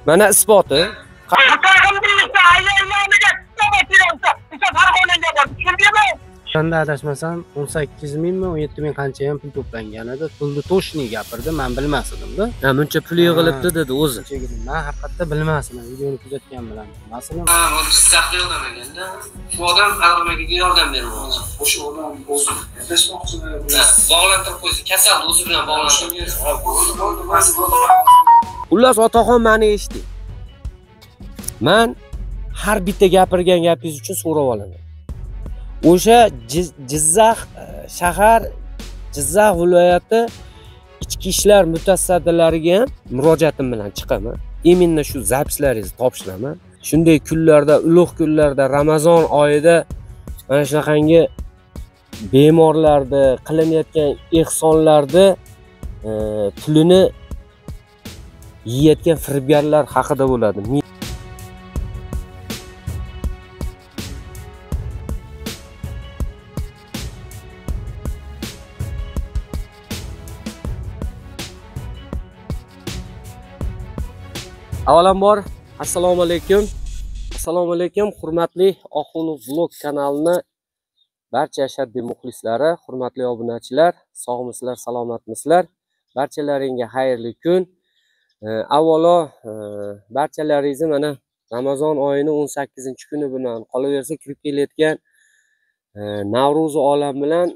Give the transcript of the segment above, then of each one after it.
Mana isboti. Shunda adashmasam 18.000 mi 17.000 qancha ham pul to'plangan edi. Pulni to'shni gapirdi, men bilmasdim-da. Ha, buncha pul yig'ilibdi dedi o'zi. Men haqiqatda bilmasdim. Videoni kuzatgan bilan bilmasdim. Jizzaxda yordam berganda, shu odam Alg'amaga yordam bermoqchi. O'sha odam o'zi adashmoqchimi? Bog'lantirib qo'ysa, kasalni o'zi bilan bog'lantirib. Xullas, otaxon meni eshitdi. Men har bitta gapirgan gapingiz uchun so'rab olaman. O'sha Jizzax shahar, Jizzax viloyati ichki ishlar mutasaddilariga ham murojaatim bilan chiqaman. Именно shu zapislaringizni topshiraman. Shunday kunlarda, ulug' kunlarda, Ramazon oyida mana shunaqangi bemorlarni qilinayotgan ehsonlarni pulini yeyotgan firibgarlar haqida bo'ladi. Avvalambor assalomu alaykum. Assalomu alaykum hurmatli Oxunov vlog kanalini barcha ashaddiy muxlislari, hurmatli obunachilar, sog'misizlar, salomatmisizlar? Barchalaringizga xayrli kun. Avvalo barchalaringizni mana Ramazon oyining 18-kuni bilan qolaversa kirib kelayotgan Navro'z olam bilan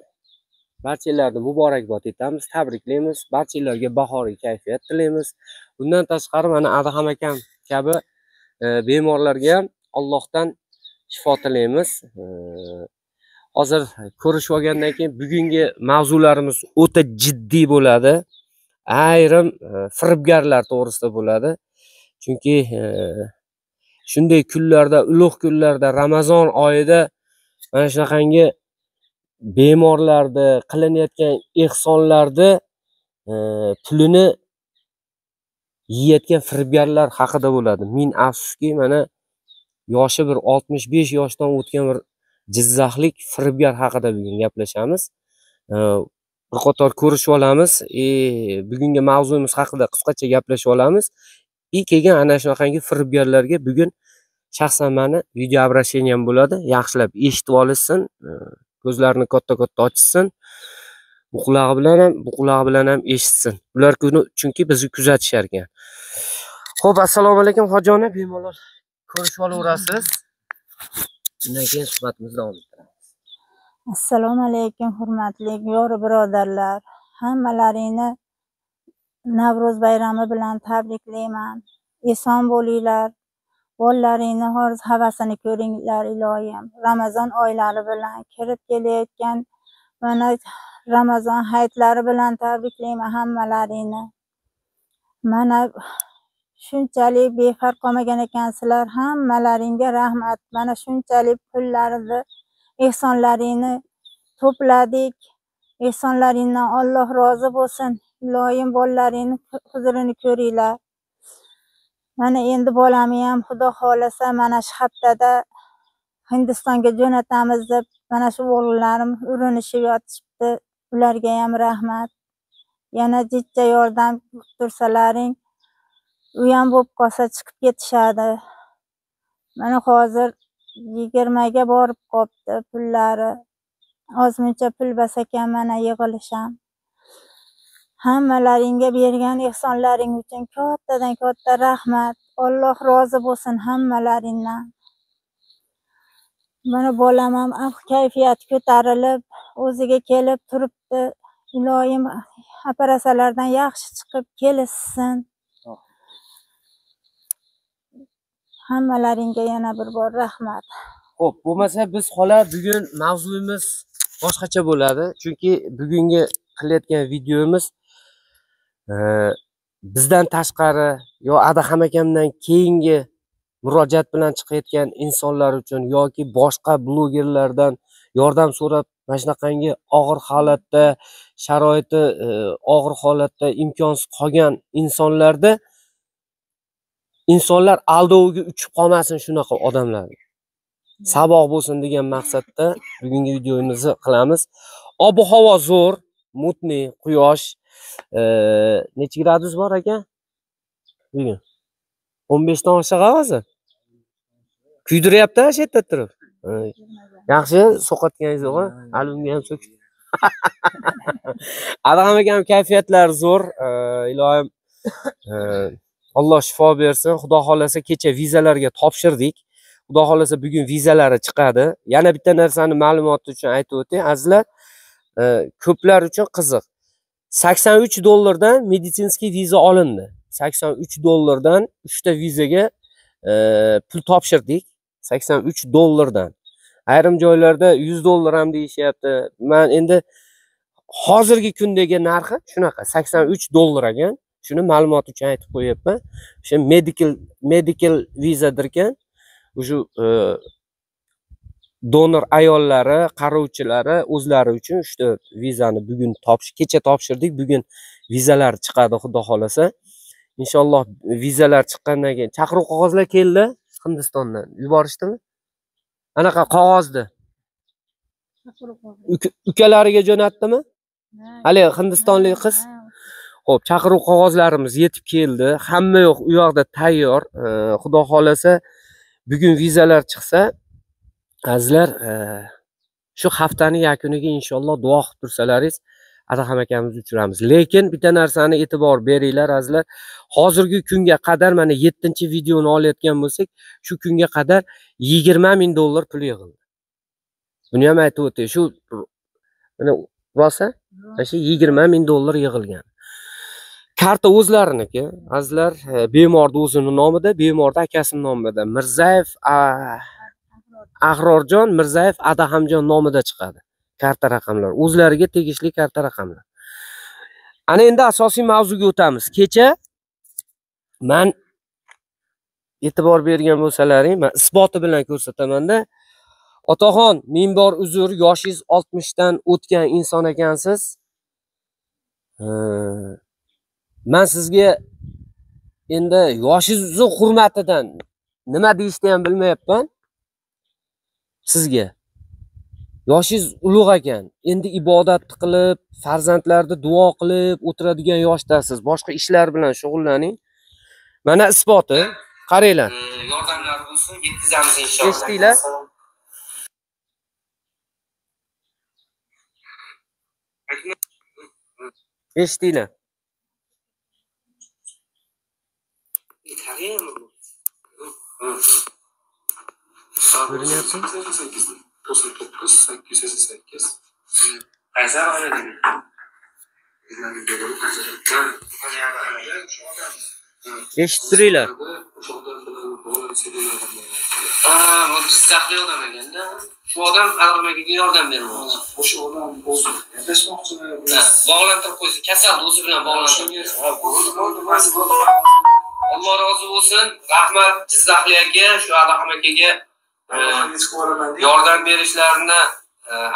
barchalarni muborakbod etamiz, tabriklaymiz. Barchalarga bahoriy kayfiyat tilaymiz. Bundan tashqari mana Adham akam kabi bemorlarga ham Allohdan shifo tilaymiz. Hozir ko'rishib olgandan keyin bugungi mavzularimiz o'ta jiddiy bo'ladi. Ayrim firibgarlar to'g'risida bo'ladi. Chunki shunday kunlarda, ulug' kunlarda, Ramazon oyida mana shunaqangi bemorlarni qilinayotgan ehsonlarni pulini yeyotgan firibgarlar haqida bo'ladi. Men afsuski mana yoshi bir 65 yoshdan o'tgan bir jizzaxlik firibgar haqida bugun gaplashamiz. Bir qator ko'rishib olamiz. Bugungi mavzuimiz haqida qisqacha gaplashib olamiz. Kelgan ana shunaqangi firibgarlarga bugun shaxsan meni video обращением bo'ladi. Yaxshilab eshitib olishsin, ko'zlarini katta-katta ochsin. Bu qulog'i bilan ham eshitsin. Ular chunki bizni kuzatishar ekan. Xo'p, assalomu alaykum hojiona, bemalol ko'rishib olaverasiz. Undan keyin suhbatimizni davom ettiramiz. Assalomu alaykum hurmatli yori birodarlar. Hammalaringni Navro'z bayrami bilan tabriklayman. Eson bo'linglar. Bolalaringni havasini ko'ringlar iloyim. Ramazon oylari bilan kirib kelayotgan mana Ramazon hayitlari bilan tabriklayman hammalaringni. Mana shunchalik befarq qolmagan ekansizlar, hammalaringga rahmat. Mana shunchalik pullarni, ehsonlaringni to'pladik. Ehsonlaringdan Alloh rozi bo'lsin. Iloyim bolalaringni huzurini ko'ringlar. Mana endi bolamni ham Xudo xolasa mana shu haftada Hindistonga jo'natamiz deb mana shu o'g'illarim urinishib yotibdi. Ularga ham rahmat. Yana jichcha yordam tursalaring, u ham bo'lib qolsa chiqib ketishadi. Mana hozir 20 ga borib qopti pullari. Ozmuncha pul bas ekan mana yig'ilisham. Hammalaringga bergan ehsonlaring uchun kattadan katta rahmat. Alloh rozi bo'lsin hammalaringdan. Mana bolam ham kayfiyati ko'tarilib, o'ziga kelib turibdi. Iloyim operatsiyalardan yaxshi chiqib kelishsin. Hammalaringga yana bir bor rahmat. Xo'p, bo'lmasa biz xola bugun mavzuyimiz boshqacha bo'ladi. Chunki bugungi qilayotgan videomiz bizdan tashqari yo Adham akamdan keyingi murojaat bilan chiqayotgan insonlar uchun yoki boshqa blogerlardan yordam so'rab mana shunaqangi og'ir holatda, sharoiti og'ir holatda imkonsiz qolgan insonlar aldoviga uchib qolmasin shunaqa odamlar. Saboq bo'lsin degan maqsadda bugungi videomizni qilamiz. Ob-havo zo'r, mutli, quyosh. Necha gradus bor aka? Bugun 15 dan oshiq hozir. Kuydiryapti shu yerda turib. Yaxshi so'qatganingiz yo'q, albumga ham so'k. Adham akam kayfiyatlari zo'r. Ilohim Alloh shifo bersin. Xudo xolasa kecha vizalarga topshirdik. Xudo xolasa bugun vizalari chiqadi. Yana bitta narsani ma'lumot uchun aytib o'tay, azizlar. Ko'plar uchun qiziq. $83 meditsinskiy viza olindi. $83 3 ta vizaga pul topshirdik. $83. Ayrim joylarda $100 ham deyishyapti. Men endi hozirgi kundagi narxi shunaqa $83 ekan. Shuni ma'lumot uchun aytib qo'yapman. O'sha medical vizadir ekan. O'sha donor ayollari, qarovchilari o'zlari uchun 3 ta vizani bugun kecha topshirdik. Bugun vizalar chiqadi xudo xolasa. Inshaalloh vizalar chiqqandan keyin chaqiruv qog'ozlar keldi Hindistondan. Yuborishdimi? Anaqa qog'ozni. Ukalariga jo'natdimi? Hali hindistonlik qiz. Xo'p, chaqiruv qog'ozlarimiz yetib keldi. Hamma yo'q u yoqda tayyor. Xudo xolasa bugun vizalar chiqsa, azizlar, shu haftaning yakuniga inshaalloh duo qilib tursalaringiz Adham akamizni uchiramiz. Lekin bitta narsani e'tibor beringlar azizlar. Hozirgi kunga qadar mana 7-videoni olayotgan bo'lsak, shu kunga qadar $20,000 pul yig'ildi. Buni ham aytib o'tay. Shu mana rosa, shu $20,000 yig'ilgan. Karta o'zlariniki, azizlar, bemorning o'zining nomida, bemorning akasining nomida. Mirzayev Ahrorjon, Mirzayev Adahamjon nomida chiqadi. Karta raqamlar, o'zlariga tegishli karta raqamlar. Ana endi asosiy mavzuga o'tamiz. Kecha men e'tibor bergan bo'lsalaring, men isboti bilan ko'rsataman-da. Otaxon, ming bor uzr, yoshingiz 60 dan o'tgan inson ekansiz. Men sizga endi yoshingiz hurmatidan nima deyishni ham bilmayapman. Sizga yoshingiz ulug' ekan. Endi ibodat qilib, farzandlarni duo qilib o'tiradigan yoshdasiz. Boshqa ishlar bilan shug'ullaning. Mana isboti. Qaranglar. Yordamlar bo'lsin, yetkazamiz inshaalloh. Eshitdinglar? Eshitdinglar? Ko'rinyapti? 98 Qaysar oladimi? Eshitib turinglar. Bu Jizzaxda odam ekanda. Shu odam Adhamaga yordam bermoqchi. O'sha odam o'zi gaplashmoqchimi? Bog'lantirib qo'ysa, kasalni o'zi bilan bog'lantirib. Alloh rozi bo'lsin. Rahmat Jizzaxlarga, shu Adham akaga yordam berishlarini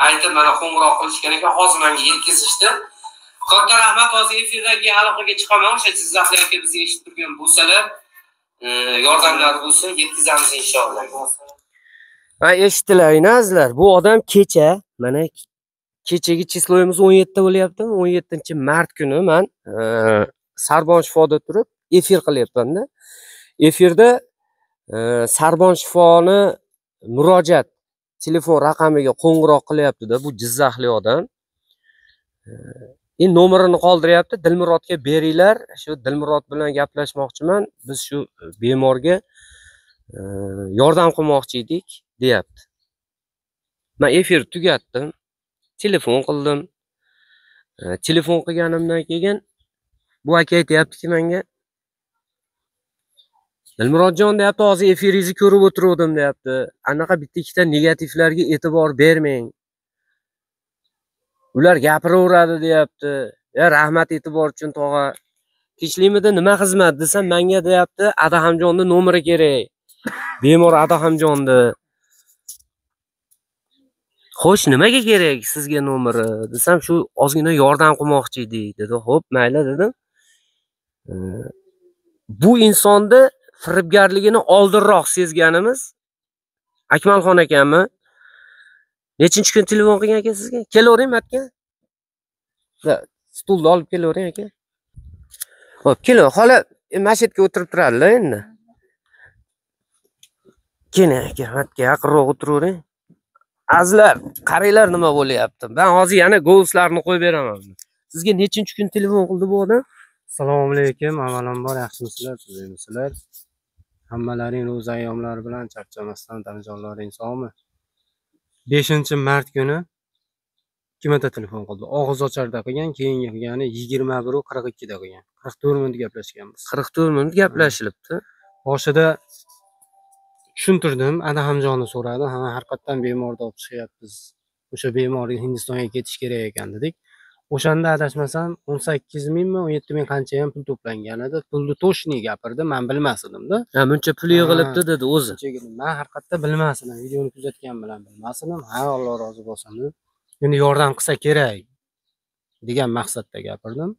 aytib mana qo'ng'iroq qilishgan ekan. Hozir menga yetkazishdi. Katta rahmat. Hozir efirdagi aloqaga chiqaman. O'sha Jizzaxlarga bizni eshitib turgan bo'lsalar, yordamlar bo'lsa, yetkazamiz inshaalloh. Va eshitdilaringlar azizlar. Bu odam kecha, mana kechagi chisloyimiz 17 bo'lyapti. 17-mart kuni men Sarbon shifoda turib efir qilyapman-da. Efirda Sarbon shifoni murojaat telefon raqamiga qo'ng'iroq qilyapti-da, bu Jizzaxlik odam. Nomerini qoldiryapti. Dilmurodga beringlar. Shu Dilmurod bilan gaplashmoqchiman. Biz shu bemorga yordam qilmoqchi edik, deyapti. Men efir tugatdim. Telefon qildim. Telefon qilganimdan keyin bu aka aytayaptiki menga, Dilmurodjon deyapti, hozir efiringizni ko'rib o'tirdim deyapti. Anaqa bitta-ikkita negativlarga e'tibor bermang. Ular gapiraveradi deyapti. Rahmat e'tibor uchun tog'a. Tinchlikmidi, nima xizmat desam, menga deyapti, Adahamjonni nomeri kerak. Bemor Adahamjonni. Xo'sh, nimaga kerak sizga nomeri desam, shu ozgina yordam qilmoqchi edik dedi. Xo'p, mayli dedim. Bu insonni firibgarligini oldinroq sezganimiz Akmalxon akammi? Nechinchi kun telefon qilgan ekan sizga? Kelavering aka. Stulni olib kelavering aka. Xo'p, keling, xola masjidga o'tirib turadilar endi. Aka, yaqinroq o'tiravering. Azizlar, qaranglar nima bo'lyapti. Ben hozir yana Ghostlarni qo'yib beraman. Sizga nechinchi kun telefon qildi bu odam? Assalomu alaykum. Avvalambor yaxshimisizlar, tuzaymisizlar? Hammalaring ro'za ayyomlari bilan charchamasdan tanajonlaring sog'mi? 5-mart kuni kimata telefon qildi. Og'iz ocharda qilgan, keyingi qilgani 21:42 da qilgan. 44 minut gaplashganmiz. 44 minut gaplashilibdi. Boshida tushuntirdim, Adahamjonni so'radi. Ha, haqiqatan bemorni olib chiqyapmiz. O'sha bemorga Hindistonga ketish kerak ekan dedik. O'shanda adashmasam 18 mingmi, 17 ming qancha ham pul to'plangan edi. Pulni to'shni gapirdi, men bilmasdim-da. Ha, buncha pul yig'ilibdi dedi o'zi. Men haqiqatda bilmasdim. Videoni kuzatgan bilan bilmasdim. Ha, Alloh rozi bo'lsin deb. Endi yordam qilsa kerak degan maqsadda gapirdim.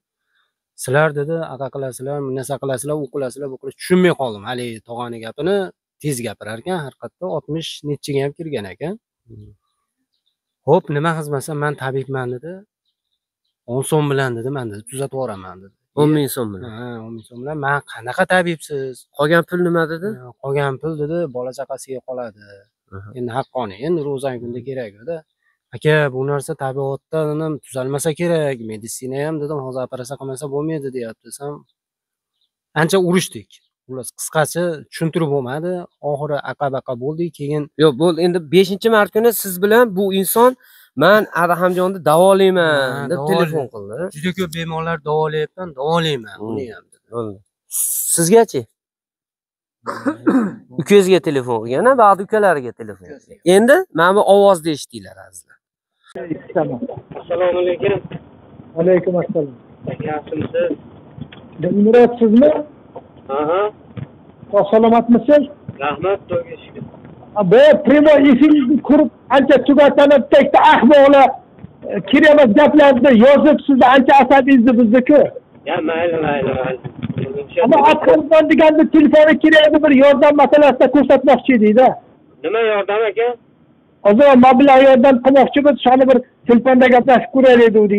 Sizlar dedi, aqa qilasizlar, narsa qilasizlar, u qilasizlar, bu qilasizlar. Tushunmay qoldim. Hali tog'ani gapini tez gapirar ekan, haqiqatda 60 nechiga ham kirgan ekan. Xo'p, nima xizmatsam men tabibman dedi. 10 so'm bilan dedi, men dedi, tuzatib yuboraman dedi. 10 ming so'm bilan. Ha, 10 ming so'm bilan. Men qanaqa tabibsiz? Qolgan pul nima dedi? Qolgan pul dedi, bola chaqasiga qoladi. Endi haqqoni, endi ro'zang kunda kerak-da. Aka, bu narsa tabiatdan tuzalmasa kerak. Meditsina ham dedim, hozir operatsiya qilmasa bo'lmaydi deyapti. Desam, ancha urushdik. Xullas, qisqacha tushuntirib bo'lmadi. Oxiri aqa-baqa bo'ldik. Keyin yo'q, bo'ldi. Endi 5-mart kuni siz bilan bu inson men Adahamjonni davolayman deb telefon qildi. Juda ko'p bemorlar davolayapman, davolayman. Uni ham dedi. Bo'ldi. Sizgachi? Ukangizga telefon qilgan, ba'zi ukalariga telefon qilgan. Endi mana bu ovozni eshitdinglar azizlar. Assalomu alaykum. Alaykum assalom. Yaxshimisiz? Dilmurod sizmi? Aha. Salomatmisiz? Rahmat, to'g'ri shukr. Bu primo efingizni ko'rib ancha tugatanib tekda ahmoqlar kerak gaplarni yozib sizni ancha asabingizni bizni-ku. Ya mayli. Ammo Akramjon deganda telefoni kerak bir yordam masalasida ko'rsatmoqchi edingda. Nima yordam aka? Hozir mablag' yordam qilmoqchimiz, shuni bir telefonda gaplashib ko'raylik deydi.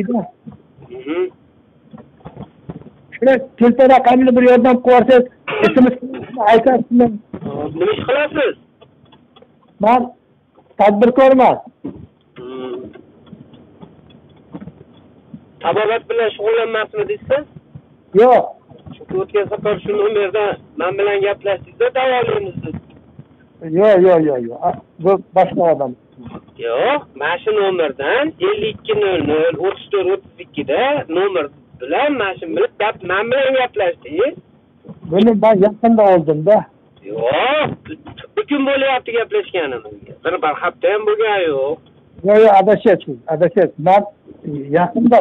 Shuna telefon raqamini bir yordam qilsangiz, ismingizni aytasizmi? Nima ish qilasiz? Men tadbirkorman. Tabobat bilan shug'ullanmasmi deysiz? Yo'q. O'tgan safar shu nomerda men bilan gaplashdingiz-da, davolaymiz siz. Yo'q. Bu boshqa odam. Yo'q, mana shu nomerdan 5200 34 32 da nomer bilan mana shu bilan men bilan gaplashdingiz. Buni ben yaqinda oldim-da. Yo'q, butun bo'lyapti gaplashganimizga. Bir hafta ham bo'lgan yo'q. Yo'q, adashyapsiz. Men yaqinda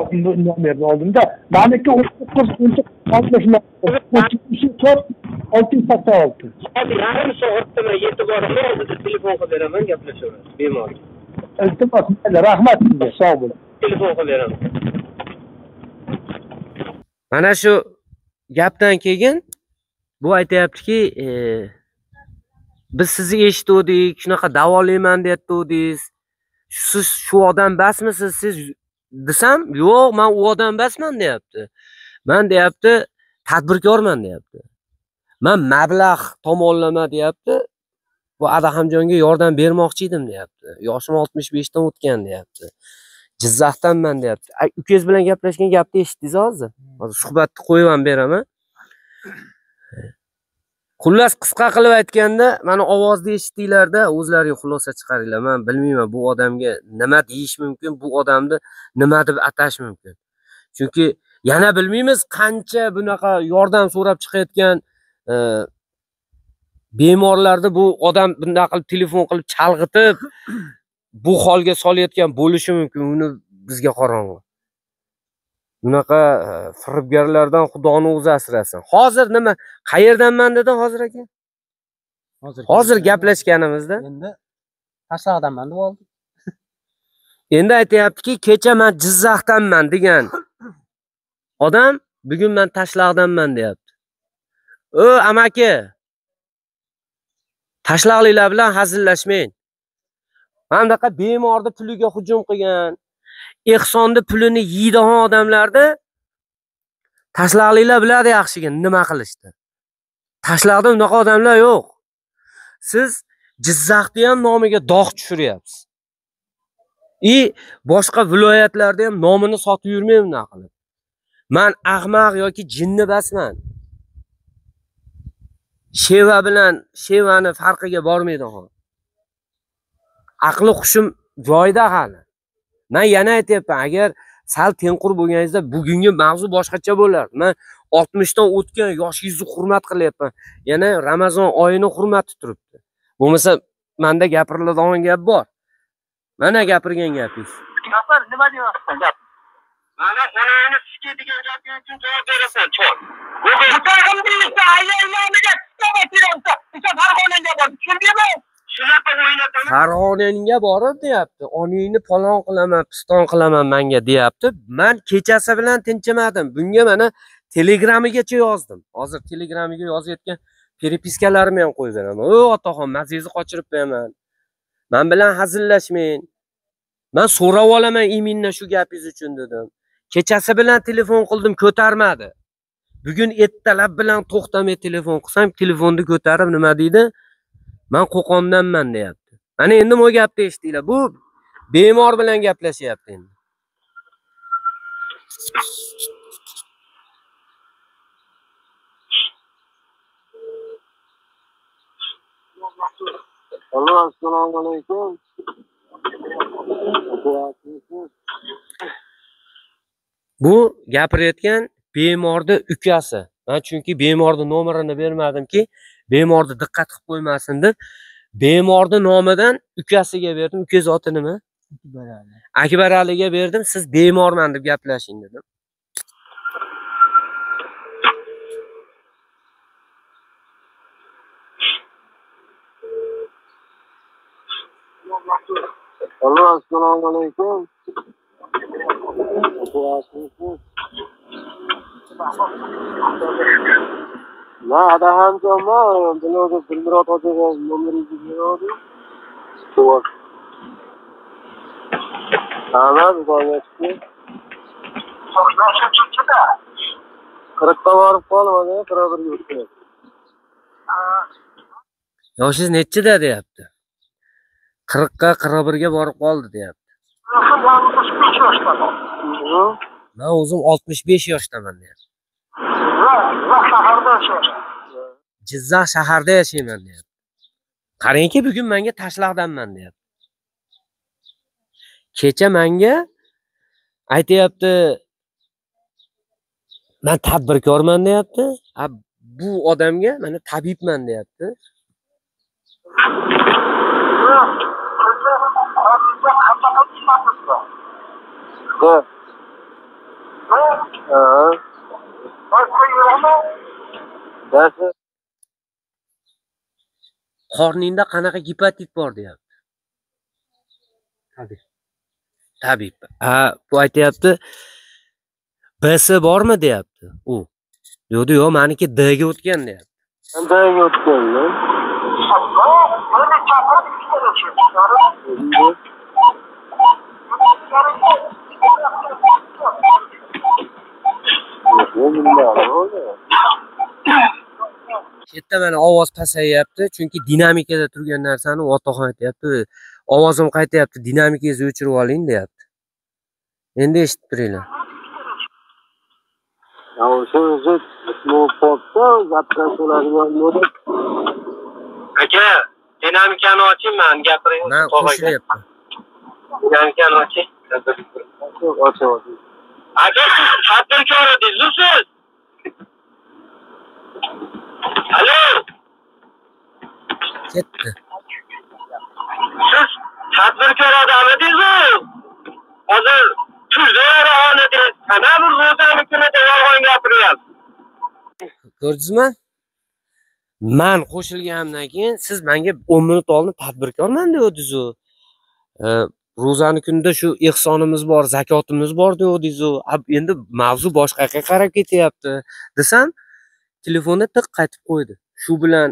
nomerni oldim-da. Meniki 39 686. Hozir yarim soatda men yetib boraman, hozir telefon qilib beraman, gaplashaveramiz bemorga. Iltimos, rahmat sizga, sog' bo'ling. Telefon qilib beraman. Mana shu gapdan keyin bu aytayaptiki, biz sizni eshitdik, shunaqa davolayman deyaptidingiz. Siz shu odam basmisiz siz desam, yo'q, men u odam basman deyapti. Men deyapti, tadbirkorman deyapti. Men mablag' tomonlama deyapti. Bu Adahamjonga yordam bermoqchi edim deyapti. Yoshim 65 dan o'tgan deyapti. Jizzaxdanman deyapti. Ukangiz bilan gaplashgan gapni eshitdingiz hozir? Hozir suhbatni qo'yib ham beraman. Xullas qisqa qilib aytganda, mana ovozni eshitdinglarda, o'zlaringiz xulosa chiqaringlar. Men bilmayman bu odamga nima deyish mumkin, bu odamni nima deb atash mumkin. Chunki yana bilmaymiz qancha bunaqa yordam so'rab chiqayotgan bemorlarni bu odam bunday qilib telefon qilib chalg'itib bu holga solayotgan bo'lishi mumkin. Uni bizga qorong'u. Bunaqa firibgarlardan Xudoni o'zi asrasin. Hozir nima, qayerdanman dedi hozir aka? Hozir gaplashganimizda. Endi Tashlaqdanman deb oldim. Endi aytayaptiki, kecha men Jizzaxdanman degan odam bugun men Tashlaqdanman deyapti. Amaki, Tashlaqliklar bilan hazillashmang. Mana bunaqa bemorni puliga hujum qilgan, ehsonni pulini yeydigan odamlarda Tashlaqliklar biladi yaxshiga nima qilishdi. Tashlaqda unaqa odamlar yo'q. Siz Jizzaxda ham nomiga dog' tushiryapsiz. Boshqa viloyatlarda ham nomini sotib yurmayman bunaqa qilib. Men ahmoq yoki jinni basman. Sheva bilan shevani farqiga bormaydigan. Aqli hushim joyida hali. Men yana aytayapman, agar sal tenqur bo'lganingizda bugungi mavzu boshqacha bo'lardi. Men 60 dan o'tgan yoshingizni hurmat qilyapman. Yana Ramazon oyini hurmati turibdi. Bo'lmasa menda gapiriladigan gap bor. Mana gapirgan gapingiz. Gapar, nima deyapsan gap? Mana onangni sikki degan gaping uchun javob berasan, cho'l. Butayim deyapsan, ayollarga nima deyapsan? Sen Farg'onaga bor, tushundingmi? Shunaqa o'ynataman. Farg'onaga borib deyapti. Oningni falon qilaman, piston qilaman menga deyapti. Men kechasi bilan tinchimadim. Bunga mana Telegramigacha yozdim. Hozir Telegramiga yozayotgan peripiskalarimni ham qo'yib beraman. O, otaxon, mazingizni qochirib qo'yaman. Men bilan hazillashmang. Men so'rab olaman imindan shu gapingiz uchun dedim. Kechasi bilan telefon qildim, ko'tarmadi. Bugun ertalab bilan to'xtamay telefon qilsam, telefonni ko'tarib nima deydi? Men Qo'qondanman deyapti. Mana endi bu gapni eshitdinglar. Bu bemor bilan gaplashyapti endi. Allo, assalomu alaykum. Bu gapirayotgan bemorning ukasi. Men chunki bemorning nomerini bermadimki, bemorni diqqat qilib qo'ymasin deb bemorning nomidan ukasiga berdim. Ukangiz oti nima? Akbar Aliga berdim. Siz bemorman deb gaplashing dedim. Allo, assalomu alaykum. Na, ada hamjamma, bunaqa Dilmurod hojiga nomeringizni berdim. To'g'ri. Tamam, bo'lmayapti. So'rashchi-da. 40 ta borib qolmadi, 41 ga o'tdi. Yoshingiz nechida deyapti? 40 ga 41 ga borib qoldi deyapti. Men o'zim 65 yoshdaman deyapti. Jizzax shaharda yashayman deyapti. Qarangki, bugun menga tashlaqdanman deyapti. Kecha menga aytayapti, men tadbirkorman deyapti. Bu odamga mana tabibman deyapti. Qorningda qanaqa gepatit bor deyapti. Tabib. Bu aytayapti, BS bormi deyapti. U. Yo'q, yo'q, meniki D ga o'tgan deyapti. D ga o'tganmi? Chetda mana ovoz pasayapti, chunki dinamikada turgan narsani otaxon aytayapti. Ovozim qaytayapti, dinamikangizni o'chirib oling deyapti. Endi eshitib turinglar. Aka, dinamikani oching, men gapiring. Men qo'shilyapman. Dinamikani oching. Oching. Aka, tadbirkor edingiz siz? Alo. Ketdi. Siz tadbirkor odam edingiz? Hozir tuzda yarog'onida ana bir ro'zani kunida yolg'on gapiryapsiz. Ko'rdingizmi? Men qo'shilganimdan keyin siz menga 10 minut oldin tadbirkorman deyapsiz-ku. Ro'zani kunida shu ehsonimiz bor, zakotimiz bor deyapsiz-ku. Endi mavzu boshqaga qarab ketyapti desam, telefonni tiq qaytib qo'ydi. Shu bilan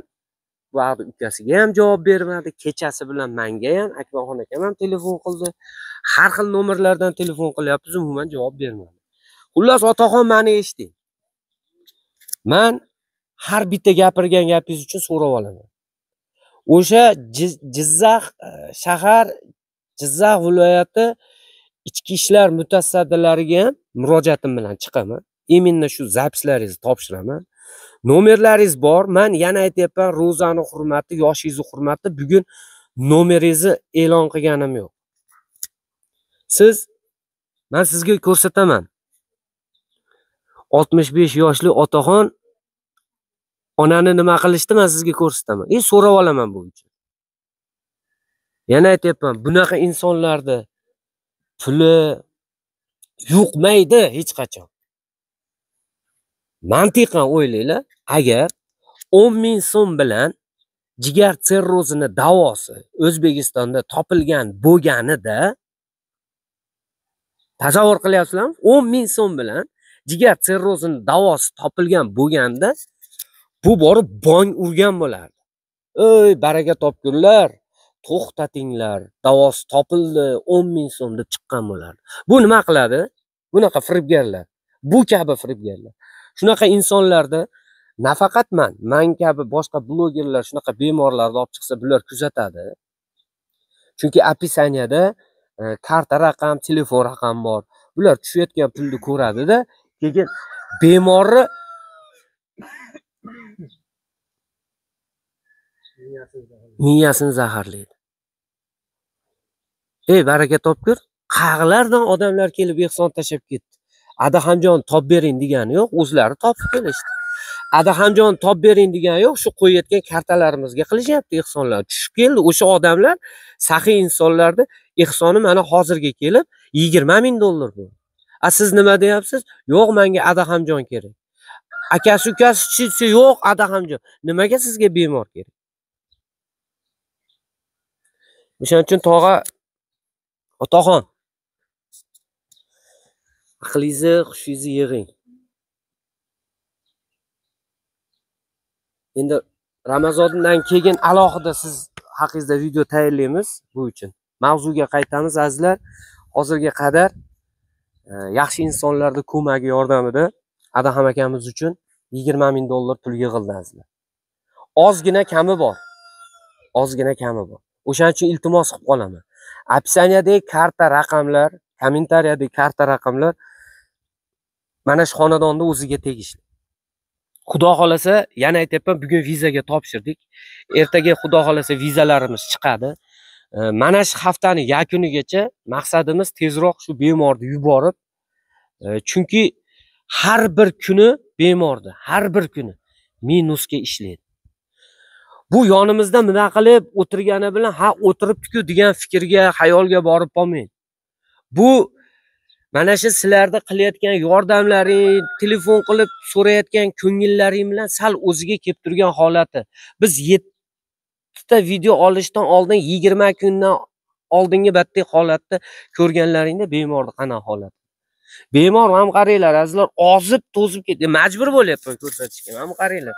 vaqti ukasiga ham javob bermadi, kechasi bilan menga ham, Akbarxon akam ham telefon qildi. Har xil nomerlardan telefon qilyapmiz, umuman javob bermadi. Xullas, otaxon meni eshiting. Men har bitta gapirgan gapingiz uchun so'rab olaman. o'sha Jizzax shahar, Jizzax viloyati ichki ishlar mutasaddilariga ham murojaatim bilan chiqaman. Именно shu zapislaringizni topshiraman. Nomerlaringiz bor. Men yana aytayapman, Ro'zani hurmati, yoshingizni hurmati, bugun nomeringizni e'lon qilganim yo'q. Men sizga ko'rsataman. 65 yoshli otaxon onani nima qilishdi, men sizga ko'rsataman. So'rab olaman bu uchun. Yana aytayapman, bunaqa insonlarda puli yuqmaydi hech qachon. Mantiqan o'ylaylar, agar 10 ming so'm bilan jigar sirrozini davosi O'zbekistonda topilgan bo'lganida, tasavvur qilyapsizlarmi? 10 ming so'm bilan jigar sirrozini davosi topilgan bo'lganda, bu borib bong urgan bo'lardi. Ey, baraka topgunlar, to'xtatinglar, davosi topildi, 10 ming so'm deb chiqqan bo'lardi. Bu nima qiladi? Bunaqa firibgarlar, bu kabi firibgarlar. Shunaqa insonlarda nafaqat men kabi boshqa blogerlar shunaqa bemorlarni olib chiqsa, bular kuzatadi. Chunki opisaniyada karta raqam, telefon raqam bor. Bular tushayotgan pulni ko'radi-da, keyin bemorni miyasini zaharlaydi. Ey, baraka topgur, qayerlardan odamlar kelib ehson tashab ketdi. Adaxonjon top bering degani yo'q, o'zlari topib kelishdi. Adaxonjon top bering degani yo'q, shu qo'yayotgan kartalarimizga qilishyapti ehsonlar. Tushib keldi o'sha odamlar, saxiy insonlarni ehsoni mana hozirga kelib 20 ming dollar bu. Siz nima deyapsiz? Yo'q, menga Adaxonjon kerak. Akasi ukasi yo'q, Adaxonjon. Nimaga sizga bemor kerak? O'shaning uchun tog'a, otaxon, aqlingizni, xushingizni yig'ing. Endi Ramazondan keyin alohida siz haqingizda video tayyorlaymiz bu uchun. Mavzuga qaytamiz azizlar. Hozirga qadar yaxshi insonlarning ko'magi yordamida Adaham akamiz uchun 20 ming dollar pul yig'ildi azizlar. Ozgina kami bor. Ozgina kami bor. O'shaning uchun iltimos qilib qolaman. Opisaniyadagi karta raqamlar, kommentariyadagi karta raqamlar mana shu xonadonda o'ziga tegishli. Xudo xolasa, yana aytayapman, bugun vizaga topshirdik. Ertaga xudo xolasa vizalarimiz chiqadi. Mana shu haftaning yakunigacha maqsadimiz tezroq shu bemorni yuborib, chunki har bir kuni bemorda, har bir kuni minusga ishlaydi. Bu yonimizda nima qilib o'tirgani bilan o'tiribdi-ku degan fikrga, xayolga borib qolmang. Bu mana shu sizlarda qilayotgan yordamlaring, telefon qilib so'rayotgan ko'ngillaring bilan sal o'ziga kelib turgan holati. Biz 7 ta video olishdan oldin 20 kundan oldingi batday holatda ko'rganlaringda bemorning qanaqa holati. Bemor ham qaranglar azizlar, ozib to'zib ketdi. Majbur bo'lyapman ko'rsatishga. Mana qaranglar.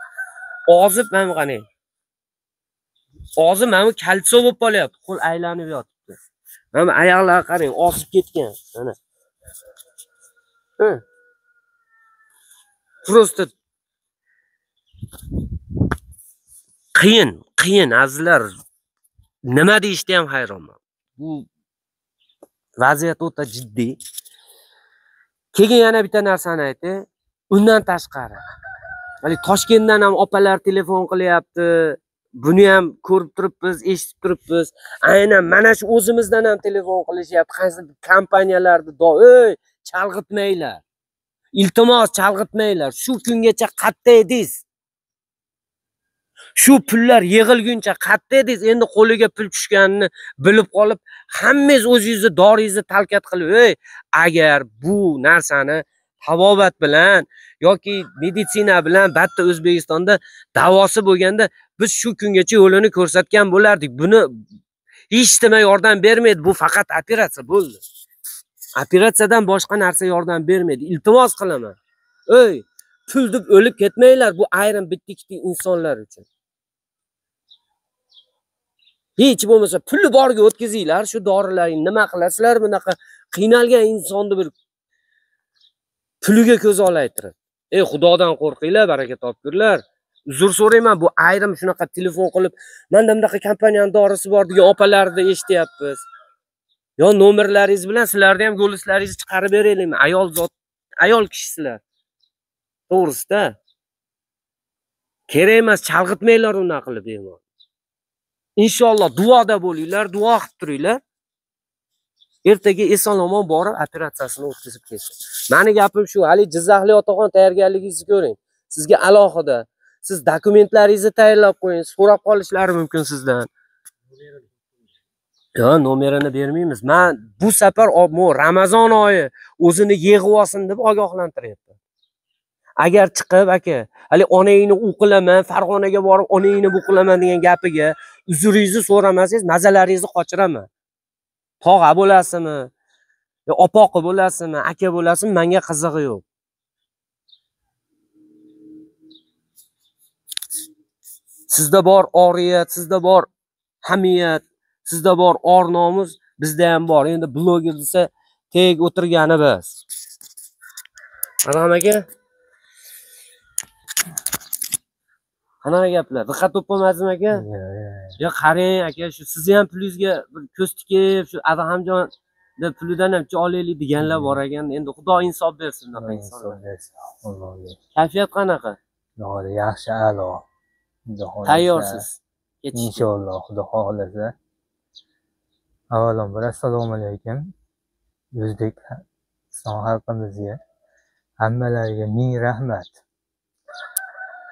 Ozib mana qarang. Ozib mana kaltso bo'lib qolyapti. Qo'l aylanib yotibdi. Mana oyoqlar qarang, ozib ketgan. Mana. Просто qiyin azizlar. Nima deyishda ham hayronman. Bu vaziyat o'ta jiddiy. Keyin yana bitta narsani aytay. Undan tashqari, hali Toshkentdan ham opalar telefon qilyapti. Buni ham ko'rib turibmiz, eshitib turibmiz. Aynan mana shu o'zimizdan ham telefon qilishyapti. Qaysi kompaniyalarni ey, chalg'itmanglar. Iltimos chalg'itmanglar. Shu kungacha qatta edingiz. Shu pullar yig'ilguncha qatta edingiz. Endi qo'liga pul tushganini bilib qolib, hammangiz o'zingizni doringizni talkat qilib, ey, agar bu narsani tabobat bilan yoki meditsina bilan batta O'zbekistonda davosi bo'lganda biz shu kungacha yo'lini ko'rsatgan bo'lardik. Buni hech nima yordam bermaydi. Bu faqat operatsiya bo'ldi. Operatsiyadan boshqa narsa yordam bermaydi. Iltimos qilaman. Ey, pul deb o'lib ketmanglar bu ayrim bitta-ikkita insonlar uchun. Hech bo'lmasa pulni borga o'tkazinglar, shu dorilaring nima qilasizlar bunaqa qiynalgan insonni bir puliga ko'z olaytirib. Ey, Xudodan qo'rqinglar, baraka topkurlar. uzr so'rayman, bu ayrim shunaqa telefon qilib, menda bunaqa kompaniyani dorisi bor degan opalarni eshityapmiz. Yo nomerlaringiz bilan sizlarni ham go'lislaringizni chiqarib beraylikmi? Ayol kishisizlar. To'g'risida. Kerak emas, chalg'itmanglar unaqa qilib bemalol. Inshaalloh duoda bo'linglar, duo qilib turinglar. Ertaga eson-omon borib operatsiyasini o'tkazib kelsin. Meni gapim shu, hali Jizzaxlik otaxon tayyorgarligingizni ko'ring. Sizga alohida siz dokumentlaringizni tayyorlab qo'ying, so'rab qolishlari mumkin sizdan. Yo, nomerini bermaymiz. Men bu safar Ramazon oyi o'zini yig'ib olsin deb ogohlantiryapman. Agar chiqib aka, hali onangni u qilaman, Farg'onaga borib onangni bu qilaman degan gapiga uzringizni so'ramasangiz, mazalaringizni qochiraman. Tog'a bo'lasizmi? Yo opoqi bo'lasizmi? Aka bo'lasizmi? Menga qizig'i yo'q. Sizda bor oriyat, sizda bor hamiyat, sizda bor or-nomus, bizda ham bor. Endi bloger desa teg o'tirgani biz. Qanaqa aka? Qanaqa gaplar? Diqqat topolmadingizmi aka? Yo qarang aka, shu sizni ham pulingizga bir ko'z tikib, shu Adhamjon deb pulidan ham olaylik deganlar bor ekan. Endi Xudo insof bersin bunaqa insonlarga. Kayfiyat qanaqa? Yaxshi, a'lo. Tayyorsiz. Inshaalloh, Xudo xohlasa. Avvalambor assalomu alaykum. O'zbekiston xalqimizga hammalariga ming rahmat.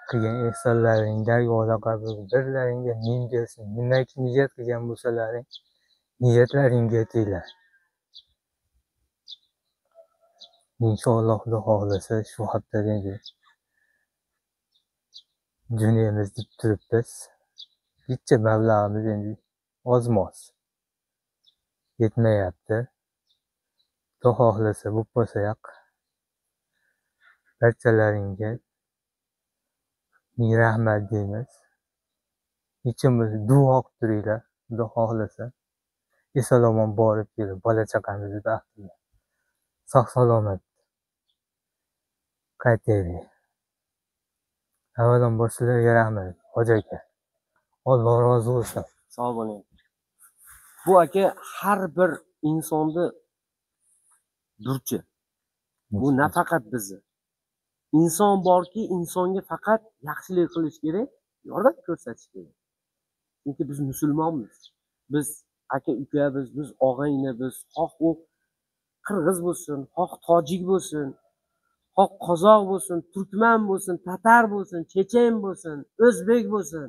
Qilgan ehsonlaring dargohida qabul, birlaringga ming bersin. Nimaki niyat qilgan bo'lsalaring, niyatlaringga yetinglar. Inshaalloh Xudo xohlasa shu haftadagi jo'naymiz deb turibmiz. Bitta mablag'imiz endi ozmoz yetmayapti. Xudo xohlasa bo'lib bo'lsa-yoq barchalaringga ming rahmat deymiz. Ichimiz duo qilib turinglar. Xudo xohlasa eson-omon borib kelib bola chaqamizni baxtli sog' salomat qaytaylik. Avvalambor sizlarga rahmat, Hoji aka. Alloh rozi bo'lsin. Sog' bo'ling. Bu aka har bir insonni burchi. Bu nafaqat bizni. Inson borki, insonga faqat yaxshilik qilish kerak, yordam ko'rsatish kerak. Chunki biz musulmonmiz. Biz aka-uka, biz og'ayni, biz xoh u qirg'iz bo'lsin, xoh tojik bo'lsin, xoh qozoq bo'lsin, turkman bo'lsin, tatar bo'lsin, chechen bo'lsin, o'zbek bo'lsin.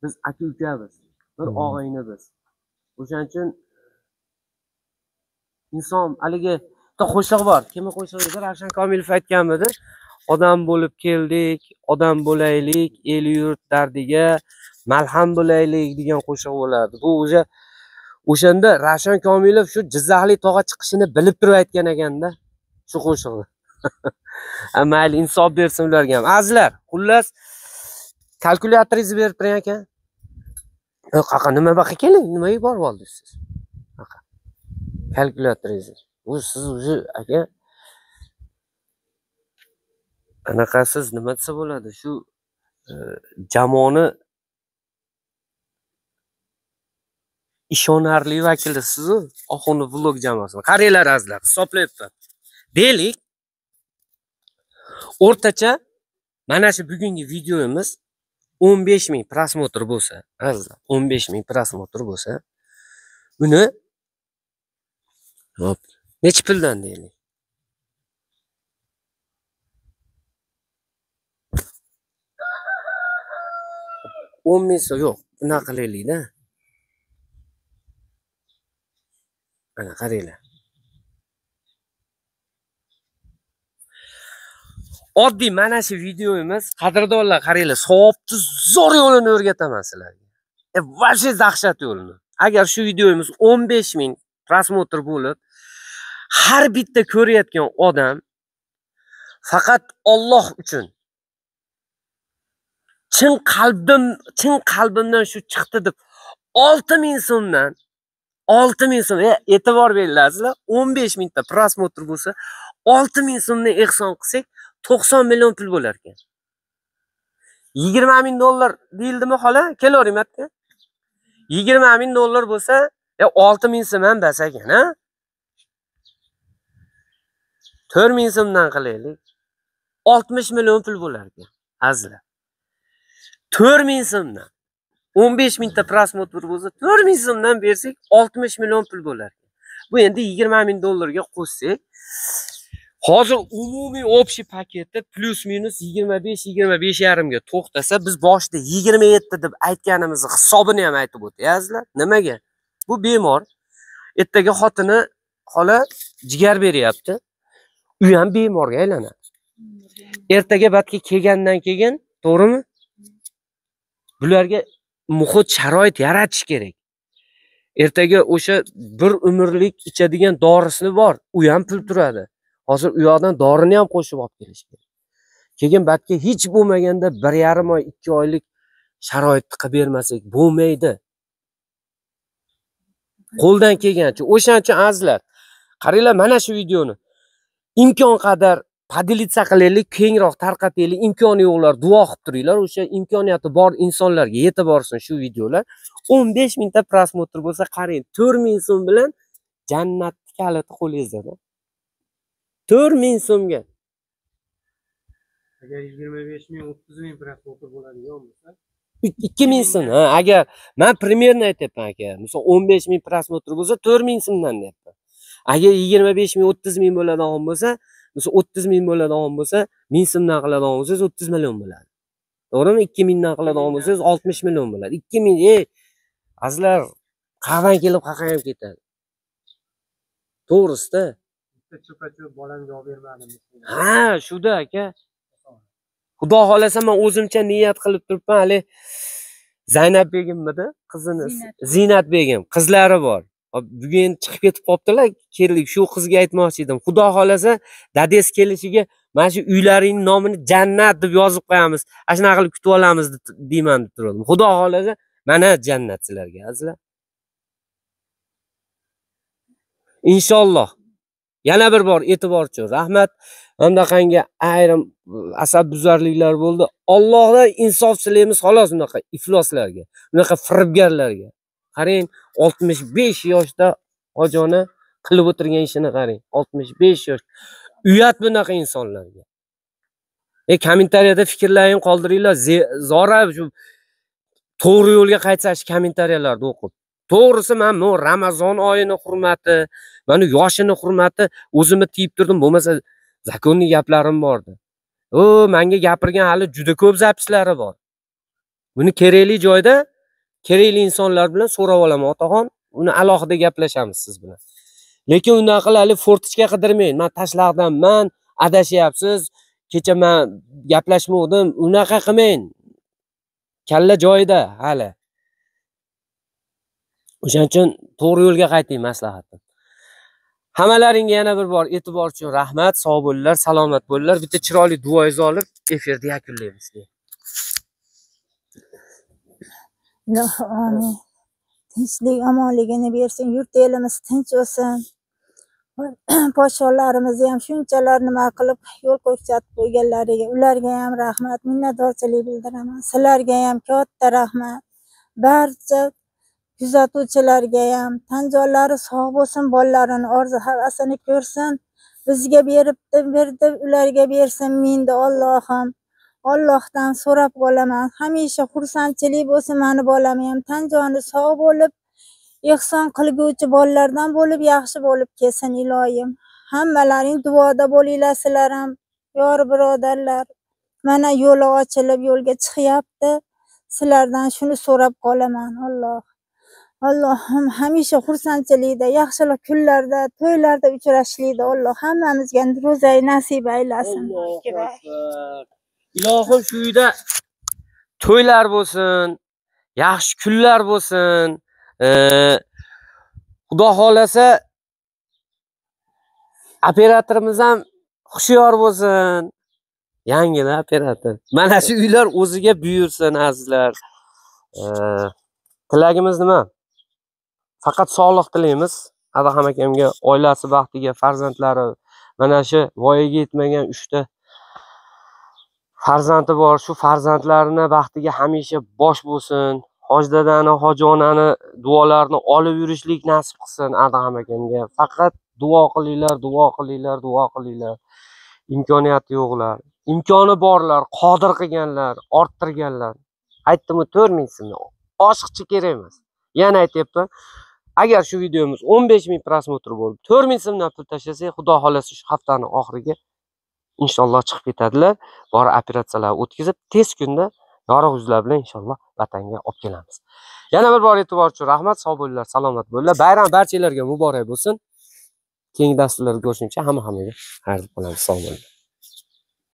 Biz aka-ukamiz, bir og'ayni biz. O'shaning uchun inson haligi bitta qo'shiq bor. Kimni qo'shig'i edi? Ravshan Komilov aytganmidi? Odam bo'lib keldik, odam bo'laylik, el yurt dardiga malham bo'laylik degan qo'shiq bo'lardi. Bu o'shanda Ravshan Komilov shu Jizzaxlik tog'a chiqishini bilib turib aytgan ekanda, shu qo'shiqni. Mayli, insof bersin ularga ham. Azizlar, xullas kalkulyatoringizni berib turing aka. Qaqa nima baqa keling, nimaga borib oldingiz siz? Qaqa. Kalkulyatoringizni. Bu siz o'zi aka anaqasiz nima desa bo'ladi, shu jamoani ishonarli vakilisiz-ku, Oxunov vlog jamoasini. Qaranglar azizlar, hisoblayapman. Deylik, o'rtacha mana shu bugungi videomiz 15.000 prosmotr bo'lsa, azizlar, 15.000 prosmotr bo'lsa, buni hop, necha puldan deylik? o'n ming so'm yo'q, bunaqa qilaylik-da. Mana qaranglar. Oddiy mana shu videomiz, qadrdonlar qaranglar, savobni zo'r yo'lini o'rgataman sizlarga. Vobshe dahshat yo'lini. Agar shu videomiz 15.000 prosmotr bo'lib, har bitta ko'rayotgan odam faqat Alloh uchun chin qalbimdan shu chiqdi deb 6.000 so'mdan 6.000 so'm, e'tibor beringlar, 15.000 ta prosmotr bo'lsa, 6.000 so'mdan ehson qilsak, 90 million pul bo'lar ekan. $20 ming deyildimi xola? Kelavering aka. $20 ming bo'lsa, 6 ming so'm ham bas ekan, ha? 4 ming so'mdan qilaylik. 60 million pul bo'lar ekan, azizlar. 4 ming so'mdan 15 mingta prosmotr bo'lsa, 4 ming so'mdan bersak 60 million pul bo'lar. Bu endi $20 ming ga qo'shsak, hozir umumiy общий paketi plus minus 25 ga to'xtasa, biz boshida 27 deb aytganimizni hisobini ham aytib o'tyapsizlar. Nimaga? Bu bemor ertaga xotini xola jigar beryapti. U ham bemorga aylanadi. Ertaga batga kelgandan keyin, to'g'rimi? Bularga muhit sharoit yaratish kerak. Ertaga o'sha bir umrlik ichadigan dorisini bor, u ham pul turadi. Hozir u yoqdan dorini ham qo'shib olib kelish kerak. Keyin batga hech bo'lmaganda 1,5 oy, 2 oylik sharoit qilib bermasak bo'lmaydi. Qo'ldan kelgancha, o'shancha azizlar. Qaranglar mana shu videoni. Imkon qadar podelitsiya qilaylik, kengroq tarqataylik, imkoni yo'qlar duo qilib turinglar, o'sha imkoniyati bor insonlarga yetib borsin shu videolar. 15 mingta prosmotr bo'lsa, qarang, 4 ming so'm bilan jannatni kaliti qo'lingizda. 4 ming so'mga. Agar 25 ming, 30 ming prosmotr bo'ladigan bo'lsa, 2 ming so'm. Ha, agar men primerni aytyapman aka. Misol 15 ming prosmotr bo'lsa, 4 ming so'mdan deyapman. Agar 25 ming, 30 ming bo'ladigan bo'lsa, misol 30 ming bo'ladigan bo'lsa, 1000 so'mdan qiladigan bo'lsangiz 30 million bo'ladi. To'g'rimi? 2 mingdan qiladigan bo'lsangiz 60 million bo'ladi. 2 ming, azizlar, qayerdan kelib qayerga ham ketadi. To'g'risida. cho'pa-cho'p bolamga olib bermadim. Ha, shuda aka. Xudo xolasa men o'zimcha niyat qilib turibman, hali Zaynab begimmidi? Qizini Zinat begim, qizlari bor. Bugun chiqib ketib qoptilar, keldik. Shu qizga aytmoqchi edim. Xudo xolasa, dadasi kelishiga mana shu uylaringning nomini jannat deb yozib qo'yamiz. Ashuna qilib kutib olamiz deyman deb turdim. Xudo xolasa, mana jannat sizlarga, azizlar. Inshaalloh. Yana bir bor e'tiborchi, rahmat. Undaqangi ayrim asabbuzarliklar bo'ldi. Allohdan insof tilaymiz xolos unaqa ifloslarga, unaqa firibgarlarga. Qarang, 65 yoshda hojona qilib o'tirgan ishini qarang. 65 yosh. Uyat bunaqa insonlarga. Kommentariyada fikrlaring qoldiringlar. Zora shu to'g'ri yo'lga qaytsash kommentariyalarni o'qib. To'g'risi men bu Ramazon oyini hurmati, mana yoshini hurmati o'zimni tiyib turdim. Bo'lmasa zakonli gaplarim bordi. Menga gapirgan hali juda ko'p zapislari bor. Buni kerakli joyda, kerakli insonlar bilan so'rab olaman, otaxon. Uni alohida gaplashamiz siz bilan. Lekin undan qilib fortichka qidirmang. Men tashlaqdanman, adashyapsiz. Kecha men gaplashmoqdim. Unaqa qilmang. Kalla joyida hali. O'shaning uchun to'g'ri yo'lga qayting maslahatim. Hammalaringga yana bir bor e'tiborchi rahmat, sog' bo'linglar, salomat bo'linglar. Bitta chiroyli duoingizni olib efirni yakunlaymiz. Amin. Tinchlik, omonligini bersin, yurt elimiz tinch bo'lsin. Podsholarimizni ham shunchalar nima qilib yo'l ko'rsatib qo'yganlariga ularga ham rahmat, minnatdorchilik bildiraman. Sizlarga ham katta rahmat. Barcha kuzatuvchilarga ham tanjonlari sog' bo'lsin, bolalarini orzu havasini ko'rsin. Bizga berdi, ularga bersin. Menda Allohim. Allohdan so'rab qolaman. Hamisha xursandchilik bo'lsin, meni bolam ham tanjoni sog' bo'lib, ehson qilguvchi bolalardan bo'lib, yaxshi bo'lib kelsin iloyim. Hammalaring duoda bo'linglar sizlar ham, yor birodarlar. Mana yo'li ochilib, yo'lga chiqyapti. Sizlardan shuni so'rab qolaman, Alloh. Allohim hamisha xursandchilikda, yaxshilik kunlarda, to'ylarda uchrashishlikda Alloh hammamizga ro'zay nasib aylasin. Ilohim shu uyda to'ylar bo'lsin, yaxshi kunlar bo'lsin. Xudo xolasa operatorimiz ham xushyor bo'lsin. Yangilar operator. Mana shu uylar o'ziga buyursin azizlar. Tilagimiz nima? Faqat sog'lik tilaymiz. Adaham akamga, oilasi baxtiga, farzandlari, mana shu voyaga yetmagan 3 ta farzandi bor, shu farzandlarini baxtiga hamisha bosh bo'lsin. Hoji dadani, hoji onani duolarini olib yurishlik nasib qilsin Adham akamga. Faqat duo qilinglar, duo qilinglar, duo qilinglar. Imkoniyati yo'qlar, imkoni borlar, qodir qilganlar, orttirganlar. Aytdim-ku 4000 so'm. Oshiqcha kerak emas. Yana aytyapman. Agar shu videomiz 15000 prosmotr bo'lib, 4000 so'mdan pul tashlasak, xudo xolasa shu haftaning oxiriga inshaalloh chiqib ketadilar. Bor operatsiyalar o'tkazib, tez kunda yorug' yuzlar bilan inshaalloh vatanga olib kelamiz. Yana bir bor e'tibor uchun rahmat, sog' bo'linglar, salomat bo'linglar. Bayram barchalarga muborak bo'lsin. Keyingi dasturlarda ko'rishguncha hammaga xayr qilamiz. Sog' bo'ling.